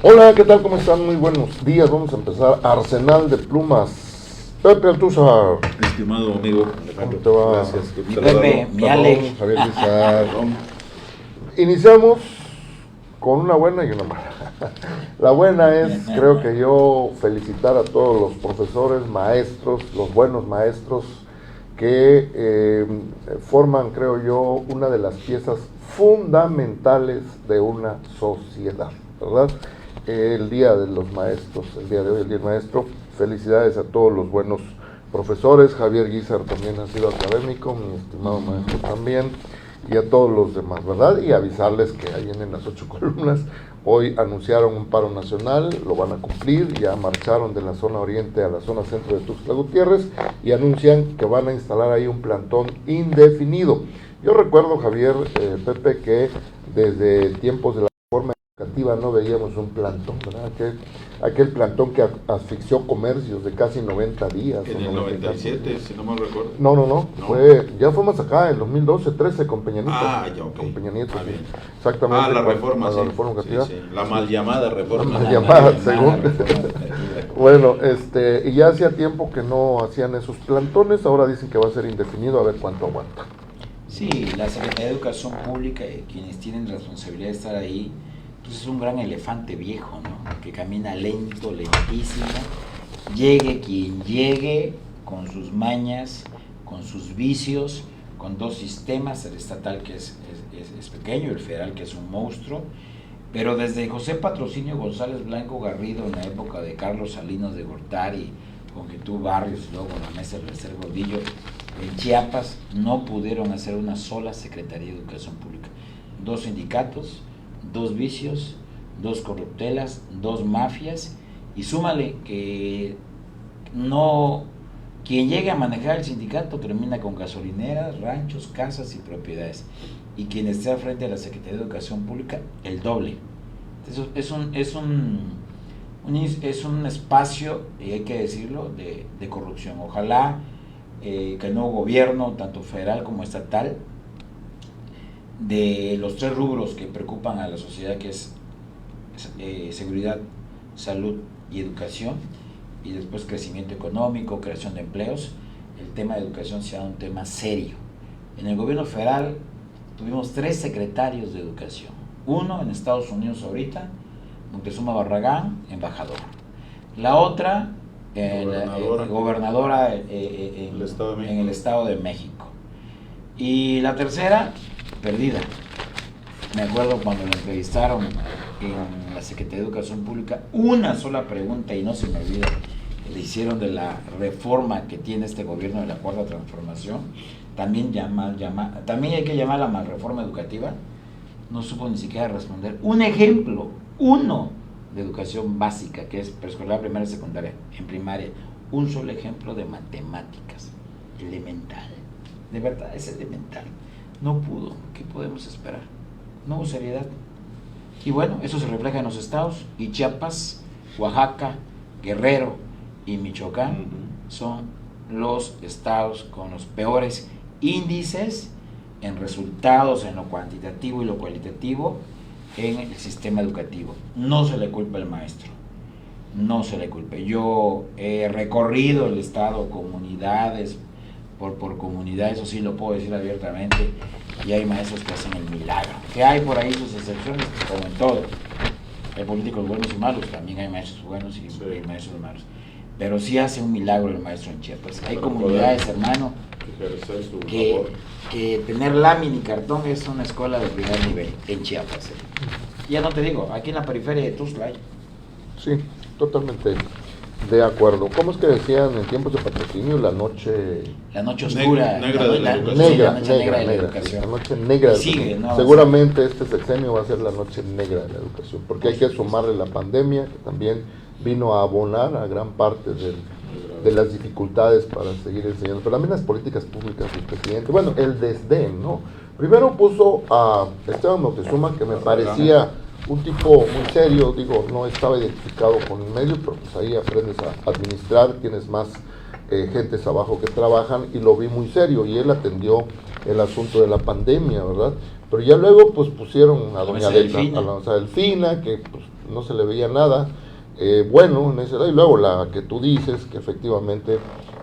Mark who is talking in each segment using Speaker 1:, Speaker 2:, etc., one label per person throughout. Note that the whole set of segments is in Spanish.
Speaker 1: Hola, ¿qué tal? ¿Cómo están? Muy buenos días. Vamos a empezar Arsenal de Plumas. Pepe Altúzar.
Speaker 2: Estimado amigo
Speaker 1: ¿Cómo te va?
Speaker 2: Gracias.
Speaker 3: Mi Pepe, mi Alex.
Speaker 1: Javier Guizar. Iniciamos con una buena y una mala. La buena es, creo que yo, felicitar a todos los profesores, maestros, los buenos maestros que forman, creo yo, una de las piezas fundamentales de una sociedad, ¿verdad? El Día de los Maestros, el día de hoy, el Día del Maestro. Felicidades a todos los buenos profesores. Javier Guizar también ha sido académico, mi estimado maestro también, y a todos los demás, ¿verdad? Y avisarles que ahí vienen las 8 columnas. Hoy anunciaron un paro nacional, lo van a cumplir, ya marcharon de la zona oriente a la zona centro de Tuxtla Gutiérrez y anuncian que van a instalar ahí un plantón indefinido. Yo recuerdo, Javier, Pepe, que desde tiempos de la reforma educativa no veíamos un plantón, ¿verdad? Aquel plantón que asfixió comercios de casi 90 días.
Speaker 2: En el 97, si no mal recuerdo.
Speaker 1: No. Ya fue más acá, en 2012, 13 con Peña Nieto.
Speaker 2: Ya, ok.
Speaker 1: Con Peña Nieto,
Speaker 2: bien.
Speaker 1: Exactamente.
Speaker 2: La reforma, sí.
Speaker 1: La reforma educativa.
Speaker 2: Sí. La mal llamada reforma.
Speaker 1: La mal llamada, según. Bueno, y ya hacía tiempo que no hacían esos plantones, ahora dicen que va a ser indefinido, a ver cuánto aguanta.
Speaker 3: Sí, la Secretaría de Educación Pública, quienes tienen responsabilidad de estar ahí, pues es un gran elefante viejo, ¿no? Que camina lento, lentísimo, llegue quien llegue, con sus mañas, con sus vicios, con dos sistemas, el estatal que es pequeño, el federal que es un monstruo, pero desde José Patrocinio González Blanco Garrido, en la época de Carlos Salinas de Gortari, con Jesús Barrios, luego con la mesa del Tercer Gordillo, en Chiapas no pudieron hacer una sola Secretaría de Educación Pública. 2 sindicatos, 2 vicios, 2 corruptelas, 2 mafias, y súmale que quien llegue a manejar el sindicato termina con gasolineras, ranchos, casas y propiedades, y quien esté al frente de la Secretaría de Educación Pública, el doble. Entonces es un espacio, y hay que decirlo, de corrupción. Ojalá que el nuevo gobierno, tanto federal como estatal, de los 3 rubros que preocupan a la sociedad, que es seguridad, salud y educación, y después crecimiento económico, creación de empleos, el tema de educación sea un tema serio. En el gobierno federal tuvimos 3 secretarios de educación, uno en Estados Unidos ahorita, Moctezuma Barragán, embajador, la otra gobernadora en el Estado de México, y la tercera perdida. Me acuerdo cuando lo entrevistaron en la Secretaría de Educación Pública, una sola pregunta, y no se me olvida, le hicieron de la reforma que tiene este gobierno de la Cuarta Transformación, también hay que llamarla mal reforma educativa. No supo ni siquiera responder un ejemplo, uno, de educación básica, que es preescolar, primaria y secundaria. En primaria, un solo ejemplo de matemáticas, elemental, de verdad es elemental. No pudo. ¿Qué podemos esperar? No hubo seriedad. Y bueno, eso se refleja en los estados, y Chiapas, Oaxaca, Guerrero y Michoacán son los estados con los peores índices en resultados, en lo cuantitativo y lo cualitativo, en el sistema educativo. No se le culpa al maestro, no se le culpe. Yo he recorrido el estado, comunidades por comunidad, eso sí lo puedo decir abiertamente, y hay maestros que hacen el milagro. Que hay por ahí sus excepciones, como en todo. Hay políticos buenos y malos, también hay maestros buenos y maestros malos. Pero sí hace un milagro el maestro en Chiapas. Hay comunidades, hermano, que tener lámina y cartón es una escuela de primer nivel en Chiapas. Ya no te digo, aquí en la periferia de Tuxtla hay.
Speaker 1: Sí, totalmente de acuerdo. ¿Cómo es que decían en tiempos de Patrocinio la noche
Speaker 3: oscura,
Speaker 1: la noche negra de la educación? La noche negra de la educación.
Speaker 3: ¿No?
Speaker 1: Seguramente este sexenio va a ser la noche negra de la educación, porque hay que sumarle la pandemia, que también vino a abonar a gran parte de las dificultades para seguir enseñando, pero también las políticas públicas del presidente. Bueno, el desdén, ¿no? Primero puso a Esteban Moctezuma, que me parecía un tipo muy serio, digo, no estaba identificado con el medio, pero pues ahí aprendes a administrar, tienes más gentes abajo que trabajan, y lo vi muy serio, y él atendió el asunto de la pandemia, ¿verdad? Pero ya luego pues pusieron a doña Delfina, que pues no se le veía nada bueno en ese, y luego la que tú dices, que efectivamente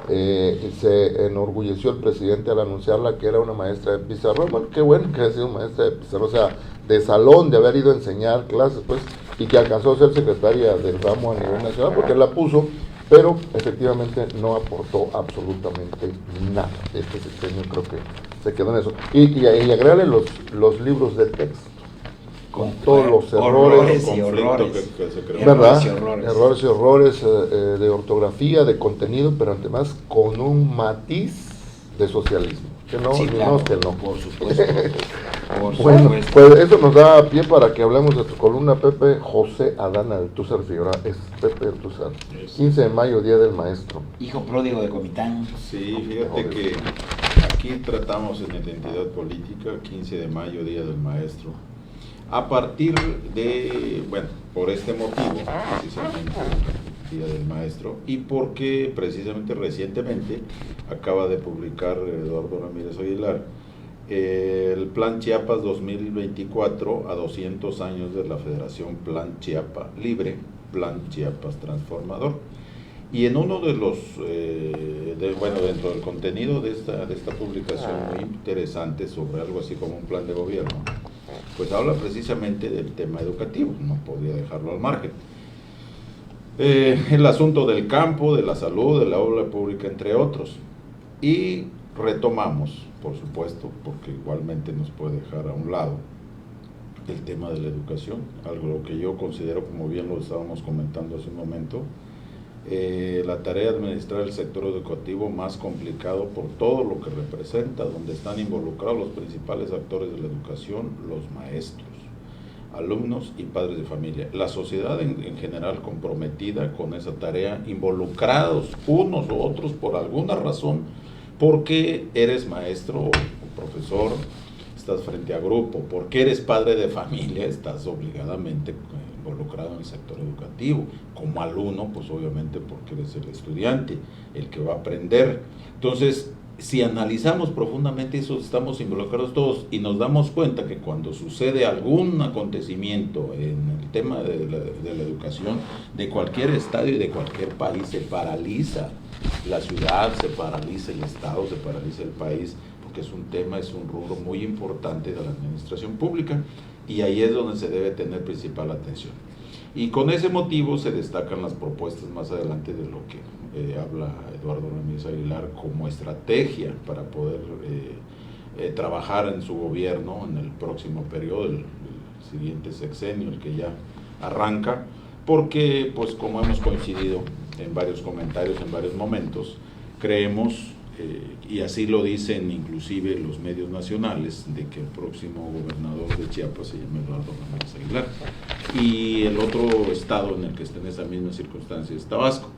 Speaker 1: se enorgulleció el presidente al anunciarla que era una maestra de pizarrón. Bueno, qué bueno que haya sido maestra de pizarrón, o sea, de salón, de haber ido a enseñar clases, pues, y que alcanzó a ser secretaria del ramo a nivel nacional, porque la puso, pero efectivamente no aportó absolutamente nada. Este sexenio creo que se quedó en eso. Y agrégale los libros de texto, con todos los errores,
Speaker 3: y horrores,
Speaker 2: que se creó.
Speaker 1: ¿verdad?
Speaker 3: Errores y horrores.
Speaker 1: De ortografía, de contenido, pero además con un matiz de socialismo. Que no,
Speaker 3: Sí,
Speaker 1: ni
Speaker 3: claro,
Speaker 1: más que no.
Speaker 3: por supuesto. Por
Speaker 1: Bueno,
Speaker 3: supuesto.
Speaker 1: pues eso nos da pie para que hablemos de tu columna, Pepe. José Adán Althúzar Figueroa, es Pepe Althúzar. 15 de mayo, Día del Maestro.
Speaker 3: Hijo pródigo de Comitán.
Speaker 2: Sí, fíjate que aquí tratamos en Identidad Política, 15 de mayo, Día del Maestro. A partir de, bueno, por este motivo, precisamente, Día del Maestro, y porque precisamente recientemente acaba de publicar Eduardo Ramírez Aguilar el Plan Chiapas 2024 a 200 años de la Federación Plan Chiapa Libre, Plan Chiapas Transformador. Y en uno de los, dentro del contenido de esta publicación muy interesante sobre algo así como un plan de gobierno, pues habla precisamente del tema educativo, no podía dejarlo al margen. El asunto del campo, de la salud, de la obra pública, entre otros. Y retomamos, por supuesto, porque igualmente nos puede dejar a un lado el tema de la educación, algo que yo considero, como bien lo estábamos comentando hace un momento, la tarea de administrar el sector educativo más complicado por todo lo que representa, donde están involucrados los principales actores de la educación, los maestros, alumnos y padres de familia. La sociedad en general comprometida con esa tarea, involucrados unos u otros por alguna razón, porque eres maestro o profesor, estás frente a grupo, porque eres padre de familia, estás obligadamente involucrado en el sector educativo. Como alumno, pues obviamente porque eres el estudiante, el que va a aprender. Entonces, si analizamos profundamente eso, estamos involucrados todos y nos damos cuenta que cuando sucede algún acontecimiento en el tema de la educación de cualquier estadio y de cualquier país, se paraliza la ciudad, se paraliza el estado, se paraliza el país, porque es un tema, es un rubro muy importante de la administración pública y ahí es donde se debe tener principal atención. Y con ese motivo se destacan las propuestas más adelante de lo que habla Eduardo Ramírez Aguilar como estrategia para poder trabajar en su gobierno en el próximo periodo, el siguiente sexenio, el que ya arranca, porque pues como hemos coincidido en varios comentarios, en varios momentos, creemos, y así lo dicen inclusive los medios nacionales, de que el próximo gobernador de Chiapas se llama Eduardo Ramírez Aguilar, y el otro estado en el que está en esa misma circunstancia es Tabasco.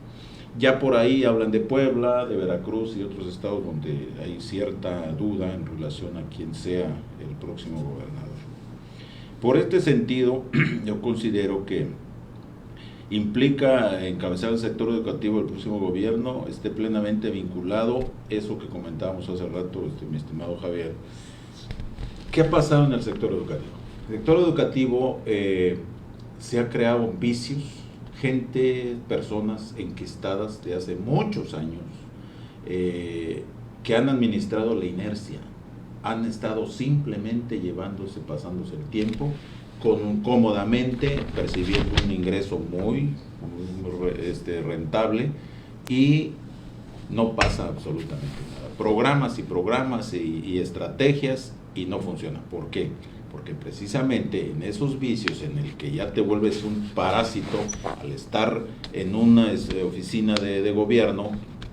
Speaker 2: Ya por ahí hablan de Puebla, de Veracruz y otros estados donde hay cierta duda en relación a quién sea el próximo gobernador. Por este sentido, yo considero que implica encabezar el sector educativo del próximo gobierno, esté plenamente vinculado, eso que comentábamos hace rato, mi estimado Javier. ¿Qué ha pasado en el sector educativo? El sector educativo se ha creado vicios, gente, personas enquistadas de hace muchos años, que han administrado la inercia, han estado simplemente pasándose el tiempo, cómodamente percibiendo un ingreso muy rentable y no pasa absolutamente nada. Programas y estrategias y no funciona. ¿Por qué? Porque precisamente en esos vicios en el que ya te vuelves un parásito al estar en una oficina de gobierno,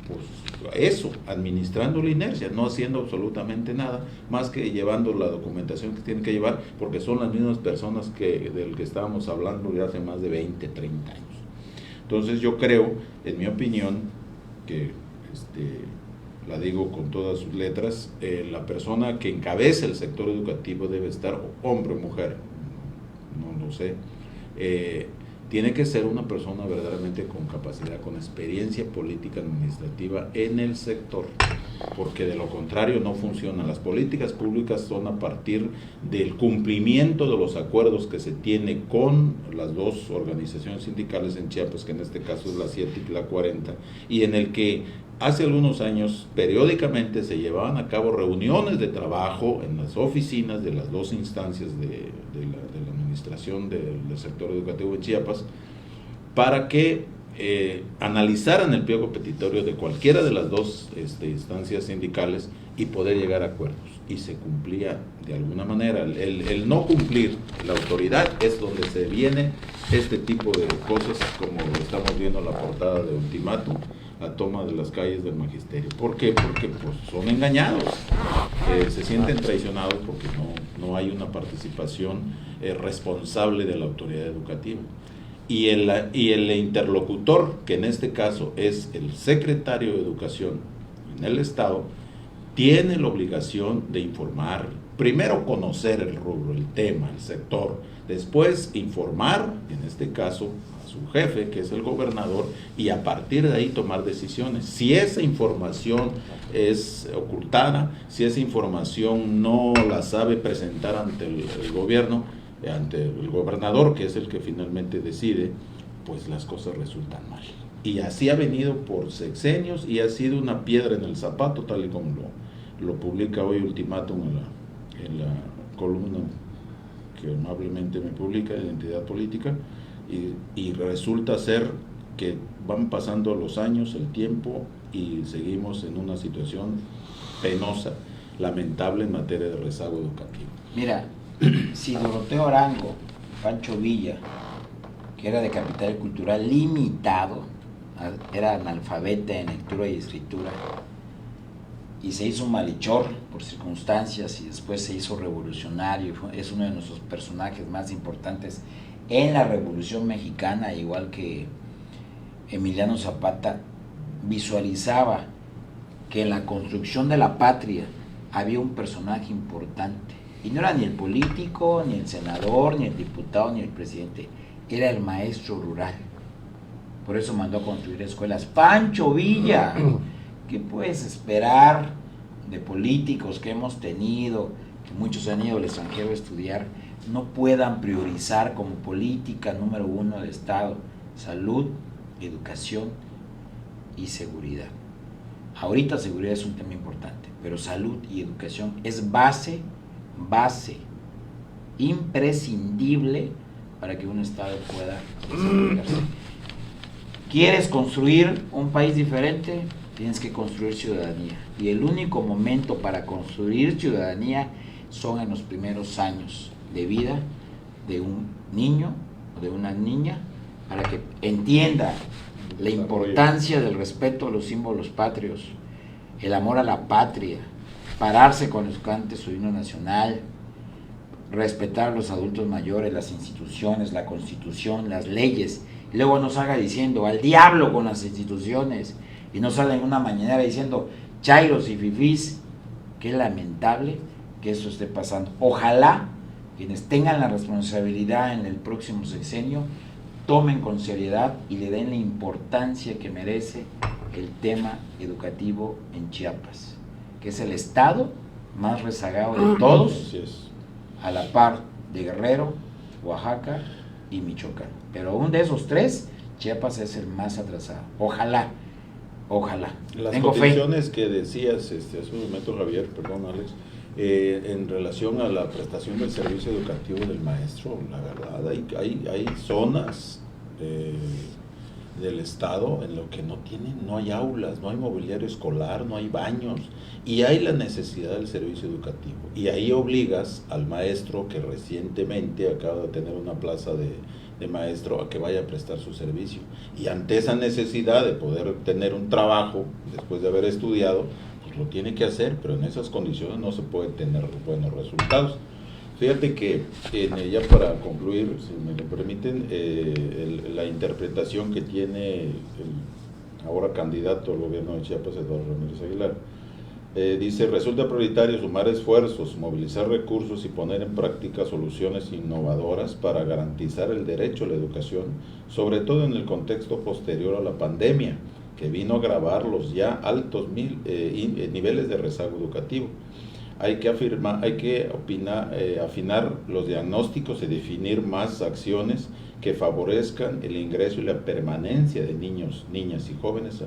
Speaker 2: pues eso, administrando la inercia, no haciendo absolutamente nada, más que llevando la documentación que tienen que llevar, porque son las mismas personas del que estábamos hablando de hace más de 20, 30 años. Entonces yo creo, en mi opinión, que la digo con todas sus letras, la persona que encabeza el sector educativo debe estar, hombre o mujer, no lo sé, tiene que ser una persona verdaderamente con capacidad, con experiencia política administrativa en el sector, porque de lo contrario no funcionan. Las políticas públicas son a partir del cumplimiento de los acuerdos que se tiene con las dos organizaciones sindicales en Chiapas, que en este caso es la 7 y la 40, y en el que hace algunos años periódicamente se llevaban a cabo reuniones de trabajo en las oficinas de las dos instancias de la administración del sector educativo en Chiapas, para que analizaran el pliego petitorio de cualquiera de las dos instancias sindicales y poder llegar a acuerdos. Y se cumplía de alguna manera. El no cumplir la autoridad es donde se viene este tipo de cosas, como estamos viendo en la portada de Ultimátum, la toma de las calles del magisterio. ¿Por qué? Porque pues, son engañados, se sienten traicionados porque no hay una participación responsable de la autoridad educativa. Y el interlocutor, que en este caso es el secretario de Educación en el Estado, tiene la obligación de informar, primero conocer el rubro, el tema, el sector, después informar, en este caso, a su jefe, que es el gobernador, y a partir de ahí tomar decisiones. Si esa información es ocultada, si esa información no la sabe presentar ante el gobierno, ante el gobernador, que es el que finalmente decide, pues las cosas resultan mal. Y así ha venido por sexenios y ha sido una piedra en el zapato, tal y como lo publica hoy Ultimátum en la columna que amablemente me publica, Identidad Política, y resulta ser que van pasando los años, el tiempo, y seguimos en una situación penosa, lamentable en materia de rezago educativo.
Speaker 3: Mira, si Doroteo Arango, Pancho Villa, que era de capital cultural limitado, era analfabeta en lectura y escritura, y se hizo un malhechor por circunstancias y después se hizo revolucionario, es uno de nuestros personajes más importantes en la Revolución Mexicana, igual que Emiliano Zapata, visualizaba que en la construcción de la patria había un personaje importante, y no era ni el político, ni el senador, ni el diputado, ni el presidente, era el maestro rural. Por eso mandó a construir escuelas. Pancho Villa, ¿qué puedes esperar de políticos que hemos tenido, que muchos han ido al extranjero a estudiar, no puedan priorizar como política número uno del Estado salud, educación y seguridad? Ahorita seguridad es un tema importante, pero salud y educación es base imprescindible para que un Estado pueda desarrollarse. ¿Quieres construir un país diferente? Tienes que construir ciudadanía. Y el único momento para construir ciudadanía son en los primeros años de vida de un niño o de una niña, para que entienda la importancia del respeto a los símbolos patrios, el amor a la patria, pararse con los cantes su himno nacional, respetar a los adultos mayores, las instituciones, la Constitución, las leyes. Y luego no salga diciendo al diablo con las instituciones, y no salga en una mañanera diciendo chairos y fifís. Qué lamentable que eso esté pasando. Ojalá quienes tengan la responsabilidad en el próximo sexenio tomen con seriedad y le den la importancia que merece el tema educativo en Chiapas, que es el estado más rezagado de todos, a la par de Guerrero, Oaxaca y Michoacán. Pero aún de esos tres, Chiapas es el más atrasado. Ojalá.
Speaker 2: Las
Speaker 3: Tengo
Speaker 2: condiciones
Speaker 3: fe.
Speaker 2: Que decías hace un momento, Javier, perdón, Alex, en relación a la prestación del servicio educativo del maestro, la verdad, hay zonas del estado en lo que no hay aulas, no hay mobiliario escolar, no hay baños, y hay la necesidad del servicio educativo, y ahí obligas al maestro que recientemente acaba de tener una plaza de maestro a que vaya a prestar su servicio, y ante esa necesidad de poder tener un trabajo después de haber estudiado, pues lo tiene que hacer, pero en esas condiciones no se puede tener buenos resultados. Fíjate que, ya para concluir, si me lo permiten, la interpretación que tiene el ahora candidato al gobierno de Chiapas, Eduardo Ramírez Aguilar, Dice, resulta prioritario sumar esfuerzos, movilizar recursos y poner en práctica soluciones innovadoras para garantizar el derecho a la educación, sobre todo en el contexto posterior a la pandemia, que vino a agravar los ya altos niveles de rezago educativo. Hay que afinar los diagnósticos y definir más acciones que favorezcan el ingreso y la permanencia de niños, niñas y jóvenes a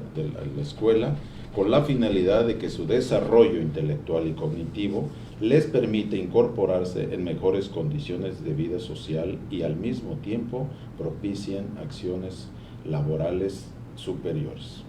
Speaker 2: la escuela, con la finalidad de que su desarrollo intelectual y cognitivo les permita incorporarse en mejores condiciones de vida social y al mismo tiempo propicien acciones laborales superiores.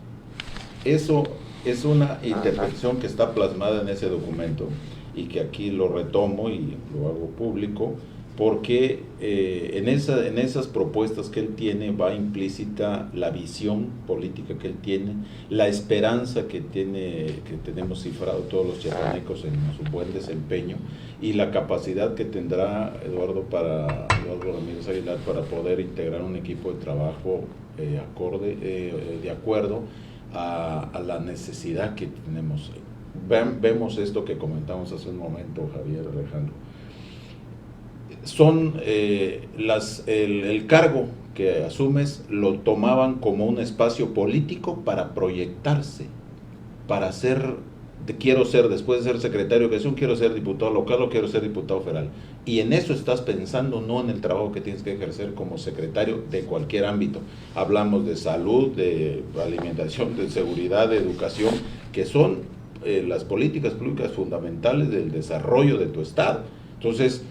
Speaker 2: Eso es una intervención que está plasmada en ese documento y que aquí lo retomo y lo hago público, porque en esas propuestas que él tiene va implícita la visión política que él tiene, la esperanza que tenemos cifrado todos los chiapanecos en su buen desempeño y la capacidad que tendrá Eduardo Ramírez Aguilar para poder integrar un equipo de trabajo de acuerdo a la necesidad que tenemos. Vemos esto que comentamos hace un momento, Javier, Alejandro. Son el cargo que asumes lo tomaban como un espacio político para proyectarse, para quiero ser, después de ser secretario de educación, quiero ser diputado local o quiero ser diputado federal. Y en eso estás pensando, no en el trabajo que tienes que ejercer como secretario de cualquier ámbito. Hablamos de salud, de alimentación, de seguridad, de educación, que son las políticas públicas fundamentales del desarrollo de tu estado. Entonces,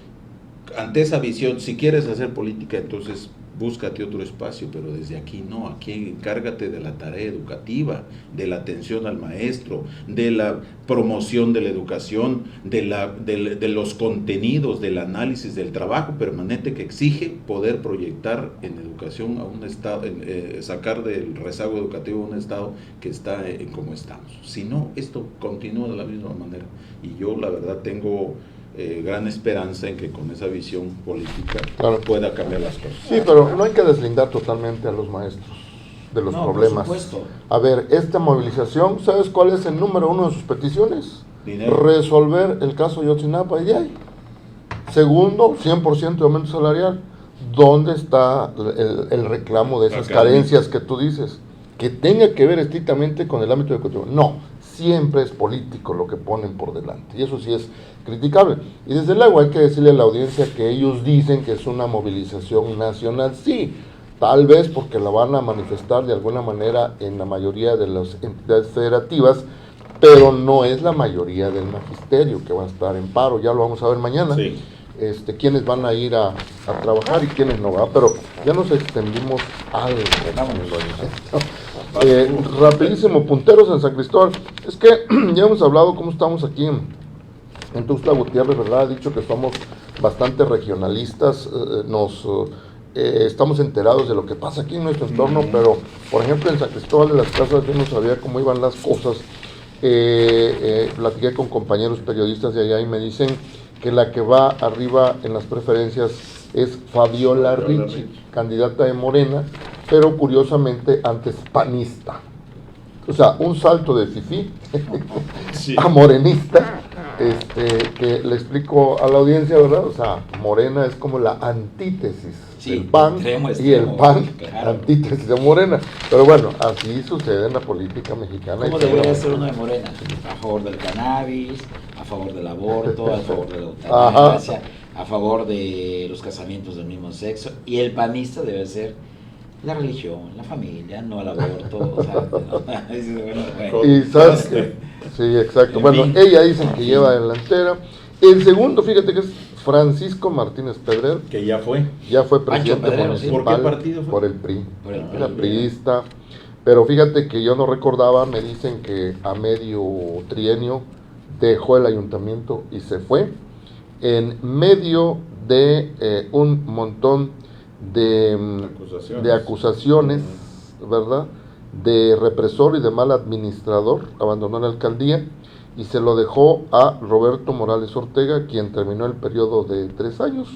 Speaker 2: ante esa visión, si quieres hacer política, entonces búscate otro espacio, pero desde aquí no, aquí encárgate de la tarea educativa, de la atención al maestro, de la promoción de la educación, de los contenidos, del análisis, del trabajo permanente que exige poder proyectar en educación a un estado, sacar del rezago educativo a un estado que está como estamos. Si no, esto continúa de la misma manera, y yo la verdad tengo gran esperanza en que con esa visión política pueda cambiar las cosas.
Speaker 1: Sí, pero no hay que deslindar totalmente a los maestros de los problemas.
Speaker 3: Por supuesto.
Speaker 1: A ver, esta movilización, ¿sabes cuál es el número uno de sus peticiones?
Speaker 2: Dinero.
Speaker 1: Resolver el caso Yotzinapa y de ahí. Segundo, 100% de aumento salarial. ¿Dónde está el reclamo de esas carencias que tú dices? Que tenga que ver estrictamente con el ámbito educativo. No, siempre es político lo que ponen por delante, y eso sí es criticable. Y desde luego hay que decirle a la audiencia que ellos dicen que es una movilización nacional. Sí, tal vez porque la van a manifestar de alguna manera en la mayoría de las entidades federativas, pero no es la mayoría del magisterio que va a estar en paro. Ya lo vamos a ver mañana.
Speaker 2: Sí.
Speaker 1: Quiénes van a ir a trabajar y quiénes no va, pero ya nos extendimos algo. Rapidísimo, punteros en San Cristóbal. Es que ya hemos hablado cómo estamos aquí en Tuxtla Gutiérrez, ¿verdad? Ha dicho que somos bastante regionalistas, estamos enterados de lo que pasa aquí en nuestro entorno, pero por ejemplo en San Cristóbal de las Casas yo no sabía cómo iban las cosas. Platiqué con compañeros periodistas de allá y me dicen que la que va arriba en las preferencias es Fabiola Ricci, candidata de Morena, pero curiosamente antes panista. O sea, un salto de fifí
Speaker 2: Sí.
Speaker 1: a morenista, que le explico a la audiencia, ¿verdad? O sea, Morena es como la antítesis del PAN, y el PAN,
Speaker 3: claro,
Speaker 1: antítesis de Morena. Pero bueno, así sucede en la política mexicana.
Speaker 3: ¿Cómo debería ser uno de Morena? A favor del cannabis, a favor del aborto, a favor de la eutanasia, a favor de los casamientos del mismo sexo, y el panista debe ser la religión, la familia, no el aborto. O sea, bueno.
Speaker 1: Y sabes que, sí, exacto. Bueno, ella dicen que lleva delantera. El segundo, fíjate que es Francisco Martínez Pedrer,
Speaker 2: Que ya fue.
Speaker 1: presidente
Speaker 3: Pedrero,
Speaker 1: municipal.
Speaker 2: ¿Por qué partido fue?
Speaker 1: Por el PRI.
Speaker 3: Por el PRI.
Speaker 1: Era priista. Pero fíjate que yo no recordaba, me dicen que a medio trienio dejó el ayuntamiento y se fue en medio de un montón de acusaciones, ¿verdad? De represor y de mal administrador. Abandonó la alcaldía y se lo dejó a Roberto Morales Ortega, quien terminó el periodo de 3 años.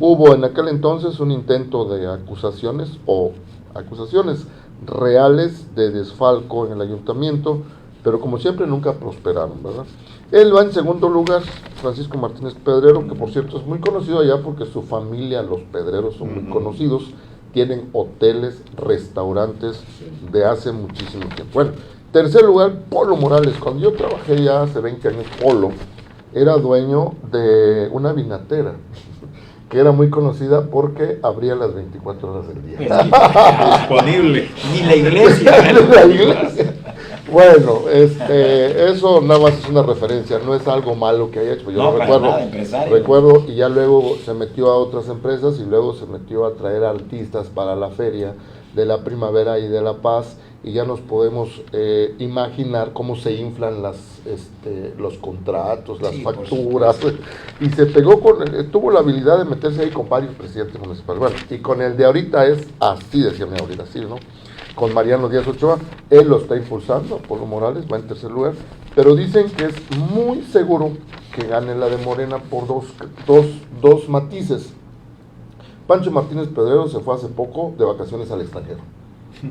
Speaker 1: Hubo en aquel entonces un intento de acusaciones reales de desfalco en el ayuntamiento. pero como siempre nunca prosperaron, ¿verdad? Él va en segundo lugar, Francisco Martínez Pedrero, que por cierto es muy conocido allá porque su familia, los Pedreros, son muy conocidos, tienen hoteles, restaurantes de hace muchísimo tiempo. Bueno, tercer lugar, Polo Morales. Cuando yo trabajé ya hace 20 años, Polo era dueño de una vinatera, que era muy conocida porque abría las 24 horas del día.
Speaker 2: Disponible.
Speaker 3: Ni la iglesia.
Speaker 1: La iglesia. Bueno, eso nada más es una referencia, no es algo malo que haya hecho. Yo
Speaker 3: No,
Speaker 1: lo
Speaker 3: para
Speaker 1: recuerdo, y ya luego se metió a otras empresas y luego se metió a traer artistas para la feria de la primavera y de la paz, y ya nos podemos imaginar cómo se inflan los contratos, las facturas, y se pegó tuvo la habilidad de meterse ahí con varios presidentes municipales. Bueno, y con el de ahorita es así, decía mi abuelita, así, ¿no? Con Mariano Díaz Ochoa, él lo está impulsando, Polo Morales va en tercer lugar, pero dicen que es muy seguro que gane la de Morena por dos matices. Pancho Martínez Pedrero se fue hace poco de vacaciones al extranjero.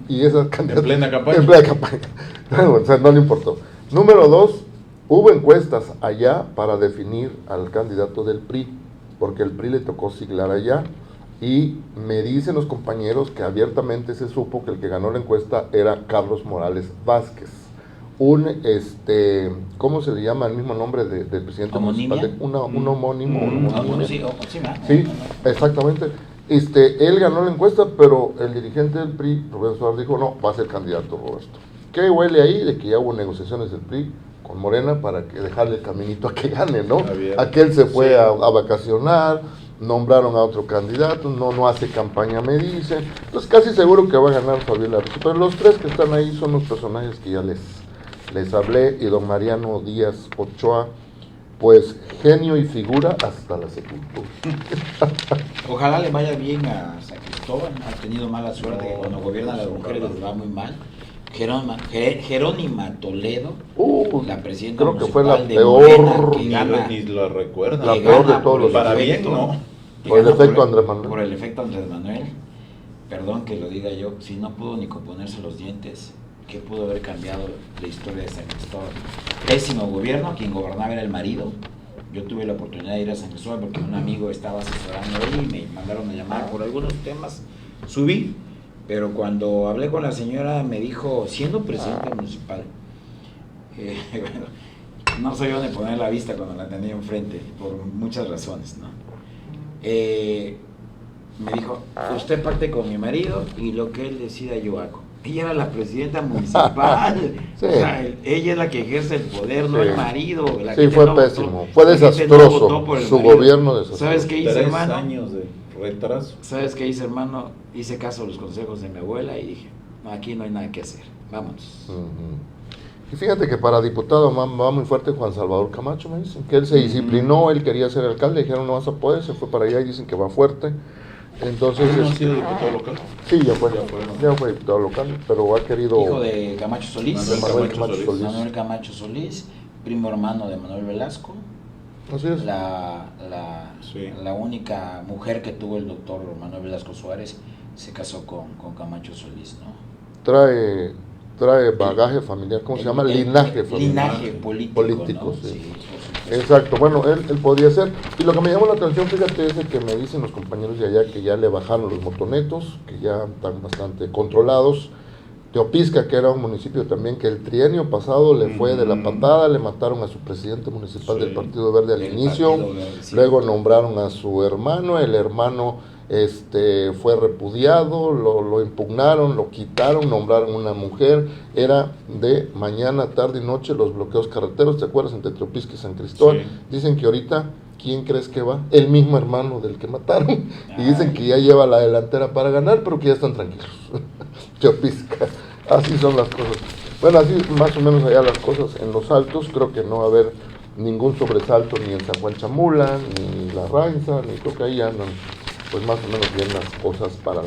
Speaker 1: Y esa candidata,
Speaker 2: ¿En plena campaña?
Speaker 1: En plena campaña. O sea, no le importó. Número 2, hubo encuestas allá para definir al candidato del PRI, porque el PRI le tocó siglar allá. Y me dicen los compañeros que abiertamente se supo que el que ganó la encuesta era Carlos Morales Vázquez, ¿cómo se le llama el mismo nombre del presidente municipal? Un homónimo. Sí, exactamente. Él ganó la encuesta, pero el dirigente del PRI, Roberto Suárez, dijo, no, va a ser candidato Roberto. ¿Qué huele ahí? De que ya hubo negociaciones del PRI con Morena para dejarle el caminito a que gane, ¿no? Aquel se fue a vacacionar, nombraron a otro candidato, no hace campaña, me dicen. Entonces casi seguro que va a ganar Fabiola Ruiz. Pero los tres que están ahí son los personajes que ya les hablé, y don Mariano Díaz Ochoa, pues genio y figura hasta la sepultura.
Speaker 3: Ojalá le vaya bien a San Cristóbal, ha tenido mala suerte que cuando gobiernan las mujeres les va muy mal. Jerónima Toledo, la presidenta
Speaker 1: creo que fue la
Speaker 3: de
Speaker 1: peor,
Speaker 3: Morena, que gana,
Speaker 2: ni lo recuerda.
Speaker 1: La peor de todos los
Speaker 2: para bien, ¿no?
Speaker 1: Por el efecto Andrés Manuel.
Speaker 3: Por el efecto Andrés Manuel. Perdón que lo diga yo, si no pudo ni componerse los dientes, ¿qué pudo haber cambiado la historia de San Cristóbal? Pésimo gobierno, quien gobernaba era el marido. Yo tuve la oportunidad de ir a San Cristóbal porque un amigo estaba asesorando ahí y me mandaron a llamar por algunos temas. Subí, pero cuando hablé con la señora me dijo, siendo presidente municipal, bueno, no soy yo de poner la vista cuando la tenía enfrente, por muchas razones, ¿no? Me dijo, usted parte con mi marido y lo que él decida yo hago. Ella era la presidenta municipal,
Speaker 1: sí.
Speaker 3: O sea, ella es la que ejerce el poder, no el marido.
Speaker 1: Sí, fue pésimo, fue desastroso, su gobierno desastroso.
Speaker 3: ¿Sabes qué hice, hermano?
Speaker 2: 3 años de retraso.
Speaker 3: ¿Sabes qué hice, hermano? Hice caso a los consejos de mi abuela y dije, no, aquí no hay nada que hacer, vámonos.
Speaker 1: Y fíjate que para diputado va muy fuerte Juan Salvador Camacho, me dicen, que él se disciplinó, él quería ser alcalde, dijeron no vas a poder, se fue para allá y dicen que va fuerte. Entonces,
Speaker 2: ¿No ha sido diputado local?
Speaker 1: Sí, ya fue diputado local, pero ha querido...
Speaker 3: Hijo de Camacho Solís.
Speaker 1: Manuel Camacho Solís.
Speaker 3: Manuel Camacho Solís, primo hermano de Manuel Velasco.
Speaker 1: Así es.
Speaker 3: La única mujer que tuvo el doctor Manuel Velasco Suárez se casó con Camacho Solís, ¿no?
Speaker 1: Trae bagaje familiar, ¿cómo se llama? Linaje familiar.
Speaker 3: Linaje político, ¿no?
Speaker 1: Sí. Exacto, bueno, él podría ser. Y lo que me llamó la atención, fíjate, es el que me dicen los compañeros de allá que ya le bajaron los motonetos, que ya están bastante controlados. Teopisca, que era un municipio también que el trienio pasado le fue de la patada, le mataron a su presidente municipal del Partido Verde al inicio, luego nombraron a su hermano, el hermano fue repudiado, lo impugnaron, lo quitaron, nombraron una mujer, era de mañana, tarde y noche los bloqueos carreteros, ¿te acuerdas? Entre Teopisca y San Cristóbal. Sí. Dicen que ahorita, ¿quién crees que va? El mismo hermano del que mataron, y dicen que ya lleva la delantera para ganar, pero que ya están tranquilos. Teopisca, así son las cosas. Bueno, así más o menos allá las cosas. En los Altos creo que no va a haber ningún sobresalto ni en San Juan Chamula, ni La Rainza, ni creo que ahí andan pues más o menos bien las cosas para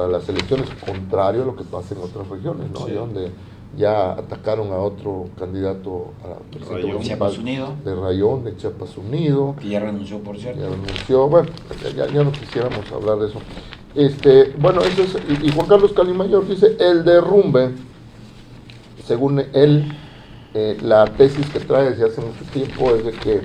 Speaker 1: las elecciones, contrario a lo que pasa en otras regiones, ¿no? Sí. Donde ya atacaron a otro candidato a presidente municipal de Rayón, de Chiapas Unido.
Speaker 3: Que ya renunció, por cierto.
Speaker 1: Ya renunció, bueno, ya no quisiéramos hablar de eso. Bueno, eso es, y Juan Carlos Calimayor dice, el derrumbe, según él, la tesis que trae desde hace mucho tiempo es de que,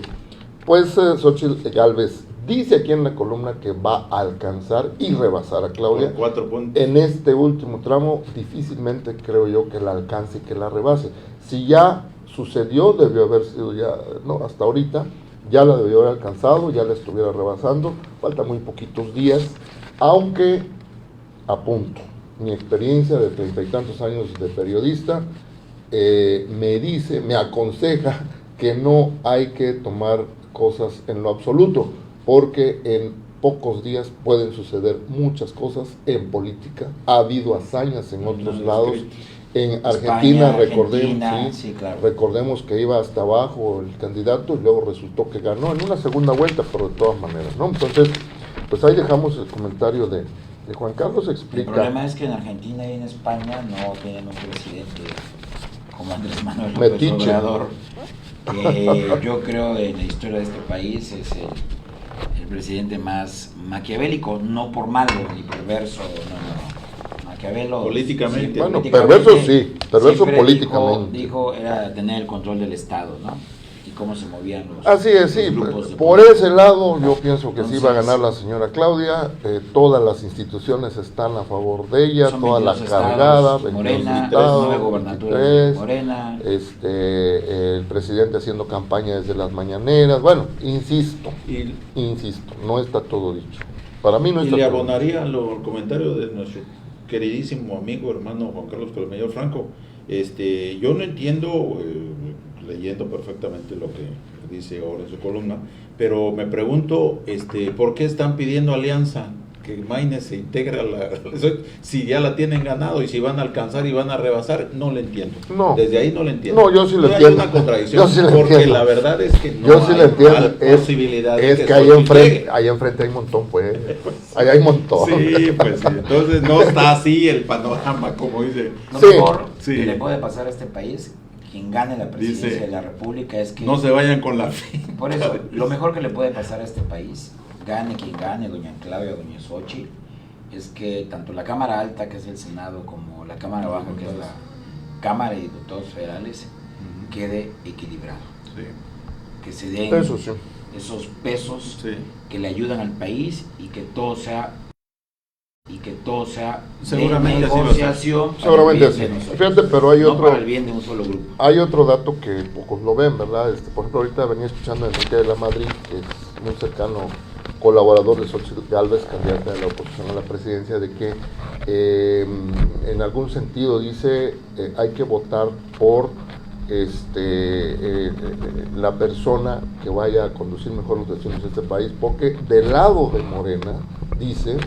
Speaker 1: pues, Xóchitl Gálvez dice aquí en la columna que va a alcanzar y rebasar a Claudia.
Speaker 2: Por 4 puntos.
Speaker 1: En este último tramo, difícilmente creo yo que la alcance y que la rebase. Si ya sucedió, debió haber sido ya, no, hasta ahorita, ya la debió haber alcanzado, ya la estuviera rebasando, faltan muy poquitos días, aunque apunto, mi experiencia de 30 y tantos años de periodista me aconseja que no hay que tomar cosas en lo absoluto, porque en pocos días pueden suceder muchas cosas en política. Ha habido hazañas en otros lados. En Argentina, recordemos que iba hasta abajo el candidato y luego resultó que ganó en una segunda vuelta, pero de todas maneras, ¿no? Entonces, pues ahí dejamos el comentario de Juan Carlos. Explica.
Speaker 3: El problema es que en Argentina y en España no tienen un presidente como Andrés Manuel López Obrador, que yo creo en la historia de este país es el presidente más maquiavélico, no por malo ni perverso, no. Maquiavelo
Speaker 2: políticamente.
Speaker 3: Sí,
Speaker 1: bueno, perverso políticamente.
Speaker 3: Dijo era tener el control del Estado, ¿no? Y cómo se movían los
Speaker 1: así es, sí, por ese lado yo pienso que sí va a ganar la señora Claudia. Todas las instituciones están a favor de ella, toda la cargada,
Speaker 3: Morena, 9 gobernaturas de Morena,
Speaker 1: el presidente haciendo campaña desde las mañaneras. Bueno, insisto, no está todo dicho. Para mí no está todo dicho.
Speaker 2: Y le abonaría el comentario de nuestro queridísimo amigo, hermano Juan Carlos Colmeyor Franco. Yo no entiendo, leyendo perfectamente lo que dice ahora en su columna, pero me pregunto, ¿por qué están pidiendo alianza? Que Maine se integre a si ya la tienen ganado y si van a alcanzar y van a rebasar, no le entiendo.
Speaker 1: No.
Speaker 2: Desde ahí no le entiendo.
Speaker 1: No, yo sí le entiendo.
Speaker 2: Hay una contradicción, porque la verdad es que no
Speaker 1: hay
Speaker 2: posibilidad
Speaker 1: de que ahí enfrente hay un montón, pues. Ahí hay un montón.
Speaker 2: Sí, pues sí. Entonces no está así el panorama, como dice.
Speaker 3: Lo mejor que le puede pasar a este país, quien gane la presidencia de la República, es que
Speaker 2: no se vayan con la fe.
Speaker 3: Por eso, lo mejor que le puede pasar a este país, gane quien gane, doña Claudia, doña Xóchitl, es que tanto la Cámara Alta, que es el Senado, como la Cámara Baja, que es la Cámara de Diputados Federales, quede equilibrado. Sí. Que se den esos pesos que le ayudan al país y que todo sea
Speaker 2: seguramente
Speaker 3: de negociación.
Speaker 1: Seguramente sí. Fíjate, pero hay otro.
Speaker 3: Para el bien de un solo grupo.
Speaker 1: Hay otro dato que pocos lo ven, ¿verdad? Por ejemplo, ahorita venía escuchando a Enrique de la Madrid, que es muy cercano colaborador de Xóchitl Gálvez, candidata de la oposición a la presidencia, de que en algún sentido dice hay que votar por la persona que vaya a conducir mejor los destinos de este país, porque del lado de Morena, dice,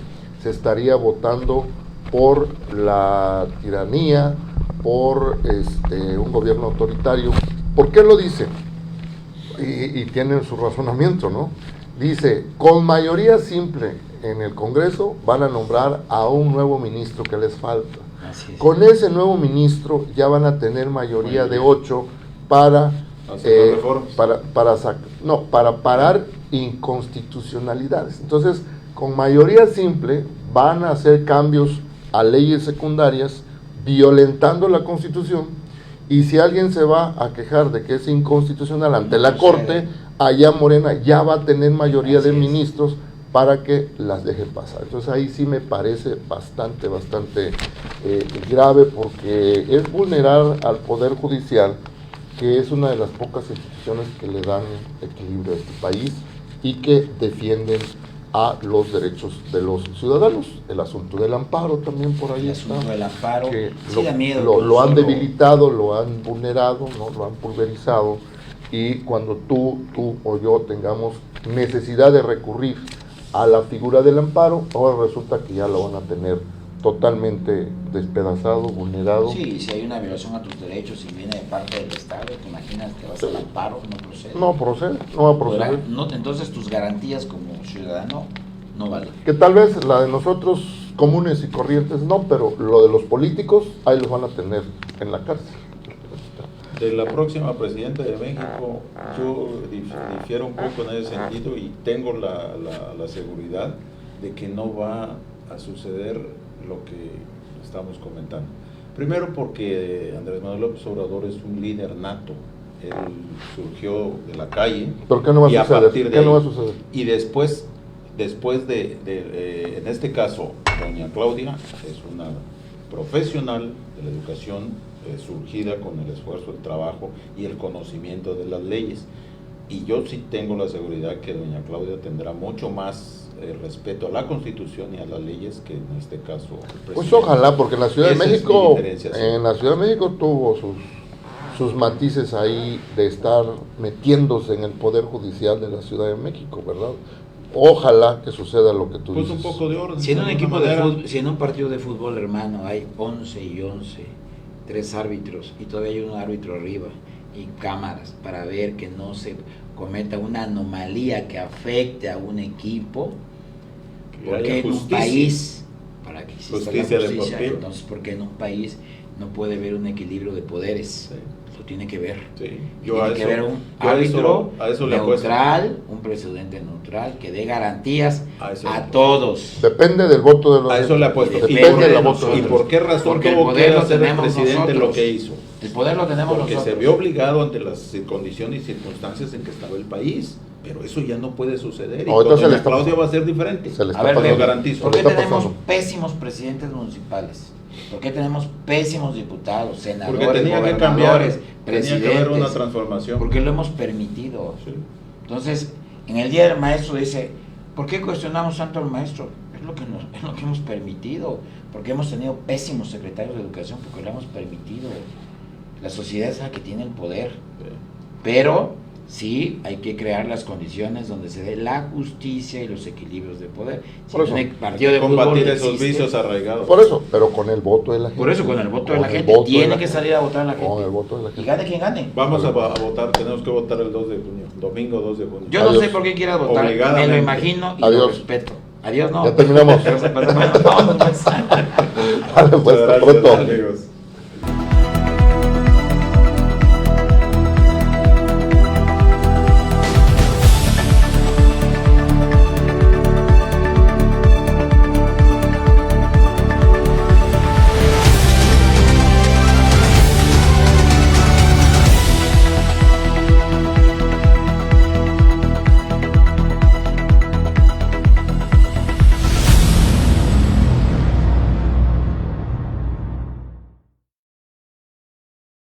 Speaker 1: se estaría votando por la tiranía, por un gobierno autoritario. ¿Por qué lo dice? Y tienen su razonamiento, ¿no? Dice, con mayoría simple en el Congreso van a nombrar a un nuevo ministro que les falta. Con ese nuevo ministro ya van a tener mayoría de 8 para parar inconstitucionalidades. Entonces, con mayoría simple van a hacer cambios a leyes secundarias violentando la Constitución, y si alguien se va a quejar de que es inconstitucional ante la Corte, allá Morena ya va a tener mayoría de ministros para que las dejen pasar. Entonces ahí sí me parece bastante grave, porque es vulnerar al Poder Judicial, que es una de las pocas instituciones que le dan equilibrio a este país y que defienden a los derechos de los ciudadanos. El asunto del amparo también por ahí está.
Speaker 3: El asunto del amparo,
Speaker 1: que
Speaker 3: sí da miedo.
Speaker 1: Lo han debilitado, lo han vulnerado, ¿no? Lo han pulverizado, y cuando tú o yo tengamos necesidad de recurrir a la figura del amparo, ahora resulta que ya lo van a tener totalmente despedazado, vulnerado.
Speaker 3: Sí, si hay una violación a tus derechos y viene de parte del Estado, ¿te imaginas que vas al amparo?
Speaker 1: No procede, no va a proceder.
Speaker 3: Entonces tus garantías como ciudadano no valen.
Speaker 1: Que tal vez la de nosotros comunes y corrientes no, pero lo de los políticos, ahí los van a tener en la cárcel.
Speaker 2: De la próxima presidenta de México, yo difiero un poco en ese sentido, y tengo la seguridad de que no va a suceder lo que estamos comentando. Primero porque Andrés Manuel López Obrador es un líder nato. Él surgió de la calle.
Speaker 1: ¿Pero qué no va a
Speaker 2: y
Speaker 1: suceder?
Speaker 2: A partir de
Speaker 1: ¿Qué
Speaker 2: ahí,
Speaker 1: no va a suceder?
Speaker 2: Y después en este caso, doña Claudia es una profesional de la educación surgida con el esfuerzo, el trabajo y el conocimiento de las leyes. Y yo sí tengo la seguridad que doña Claudia tendrá mucho más respeto a la Constitución y a las leyes que en este caso el
Speaker 1: Pues
Speaker 2: presidente.
Speaker 1: ojalá, porque en la Ciudad
Speaker 2: Esa
Speaker 1: de
Speaker 2: es mi
Speaker 1: México,
Speaker 2: diferenciación.
Speaker 1: en la Ciudad de México tuvo sus matices ahí de estar metiéndose en el Poder Judicial de la Ciudad de México, ¿verdad? Ojalá que suceda lo que tú
Speaker 2: Pues
Speaker 1: dices.
Speaker 2: un poco de orden.
Speaker 3: Si en un
Speaker 2: de
Speaker 3: equipo
Speaker 2: alguna
Speaker 3: de
Speaker 2: manera.
Speaker 3: fútbol, si en un partido de fútbol, hermano, hay 11 y 11, 3 árbitros y todavía hay un árbitro arriba y cámaras para ver que no se cometa una anomalía que afecte a un equipo,
Speaker 2: Que
Speaker 3: porque
Speaker 2: haya
Speaker 3: en un
Speaker 2: justicia.
Speaker 3: país, para que exista
Speaker 2: Justicia
Speaker 3: la justicia,
Speaker 2: deportiva.
Speaker 3: entonces porque en un país no puede haber un equilibrio de poderes,
Speaker 2: Sí.
Speaker 3: lo tiene que ver.
Speaker 2: Sí.
Speaker 3: Y
Speaker 2: Yo
Speaker 3: tiene
Speaker 2: a
Speaker 3: que
Speaker 2: eso,
Speaker 3: haber un
Speaker 2: yo
Speaker 3: árbitro
Speaker 2: a eso le apuesto.
Speaker 3: neutral, un presidente neutral que dé garantías
Speaker 2: A eso le
Speaker 3: a
Speaker 2: apuesto.
Speaker 3: todos.
Speaker 1: Depende del voto de los...
Speaker 2: A eso le apuesto.
Speaker 1: Depende de la voto
Speaker 2: ¿Y por qué razón
Speaker 3: Porque el
Speaker 2: tuvo
Speaker 3: poder
Speaker 2: que
Speaker 3: lo
Speaker 2: hacer el
Speaker 3: tenemos
Speaker 2: presidente
Speaker 3: nosotros.
Speaker 2: lo que hizo?
Speaker 3: El poder lo tenemos
Speaker 2: Porque
Speaker 3: nosotros.
Speaker 2: se vio obligado ante las condiciones y circunstancias en que estaba el país. Pero eso ya no puede suceder. Y
Speaker 1: Ahorita
Speaker 2: con
Speaker 1: se le
Speaker 2: doña
Speaker 1: está
Speaker 2: Claudia
Speaker 1: pasando.
Speaker 2: va a ser diferente.
Speaker 1: Se le
Speaker 3: A
Speaker 1: está
Speaker 3: ver,
Speaker 2: Lo
Speaker 1: pasando.
Speaker 2: garantizo.
Speaker 3: ¿por
Speaker 1: Se
Speaker 3: qué
Speaker 1: le está
Speaker 3: tenemos
Speaker 1: pasando.
Speaker 3: pésimos presidentes municipales? ¿Por qué tenemos pésimos diputados, senadores,
Speaker 2: Porque tenía que cambiar,
Speaker 3: gobernadores,
Speaker 2: tenía que haber
Speaker 3: presidentes?
Speaker 2: una transformación.
Speaker 3: Porque lo hemos permitido.
Speaker 2: Sí.
Speaker 3: Entonces, en el Día del Maestro dice, ¿por qué cuestionamos tanto al maestro? Es lo que hemos permitido, porque hemos tenido pésimos secretarios de educación, porque lo hemos permitido. La sociedad es la que tiene el poder, pero sí hay que crear las condiciones donde se dé la justicia y los equilibrios de poder. Si
Speaker 1: Por eso,
Speaker 3: en un partido de
Speaker 2: Combatir
Speaker 3: fútbol
Speaker 2: esos
Speaker 3: existe,
Speaker 2: vicios arraigados.
Speaker 1: Por eso, pero con el voto de la gente.
Speaker 3: por eso con el voto de la
Speaker 1: Con el
Speaker 3: gente
Speaker 1: voto de
Speaker 3: tiene
Speaker 1: la
Speaker 3: que
Speaker 1: gente.
Speaker 3: salir a votar la gente.
Speaker 1: Con el voto de la
Speaker 3: Y
Speaker 1: gente.
Speaker 3: gane quien gane.
Speaker 2: Vamos a votar, tenemos que votar el 2 de junio, domingo 2 de junio.
Speaker 3: Yo no
Speaker 1: Adiós.
Speaker 3: sé por qué quieras votar, me
Speaker 2: Obligadamente.
Speaker 3: lo imagino y lo
Speaker 1: Adiós.
Speaker 3: respeto. Adiós, no.
Speaker 1: Ya terminamos.
Speaker 3: Pero bueno, vámonos, pues.
Speaker 1: Vale, pues, hasta
Speaker 2: Muchas gracias,
Speaker 1: pronto.
Speaker 2: amigos.